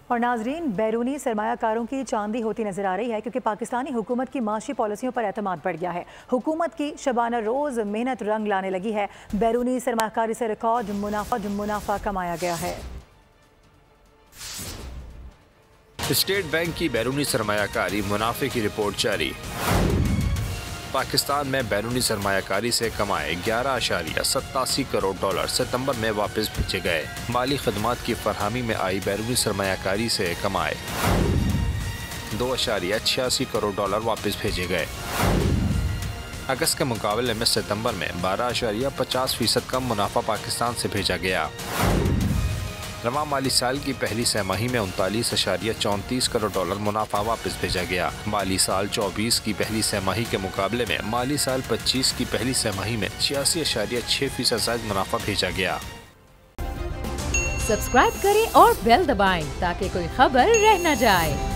और नाजरीन, बैरूनी सरमायाकारों की चांदी होती नजर आ रही है क्योंकि पाकिस्तानी हुकूमत की माशी पॉलिसियों पर एतमाद बढ़ गया है। हुकूमत की शबाना रोज मेहनत रंग लाने लगी है। बैरूनी सरमायाकारी से रिकॉर्ड मुनाफा कमाया गया है। स्टेट बैंक की बैरूनी सरमायाकारी मुनाफे की रिपोर्ट जारी। पाकिस्तान में बैरूनी सरमायाकारी से कमाए 11.87 करोड़ डॉलर सितंबर में वापस भेजे गए। माली खदमात की फरहमी में आई बैरूनी सरमायाकारी से कमाए 2.86 करोड़ डॉलर वापस भेजे गए। अगस्त के मुकाबले में सितंबर में 12.50% कम मुनाफा पाकिस्तान से भेजा गया। रवा माली साल की पहली सहमाही में 39.34 करोड़ डॉलर मुनाफा वापस भेजा गया। माली साल 24 की पहली सहमाही के मुकाबले में माली साल 25 की पहली सहमाही में 86.6% ज्यादा मुनाफा भेजा गया। सब्सक्राइब करें और बेल दबाएं ताकि कोई खबर रह न जाए।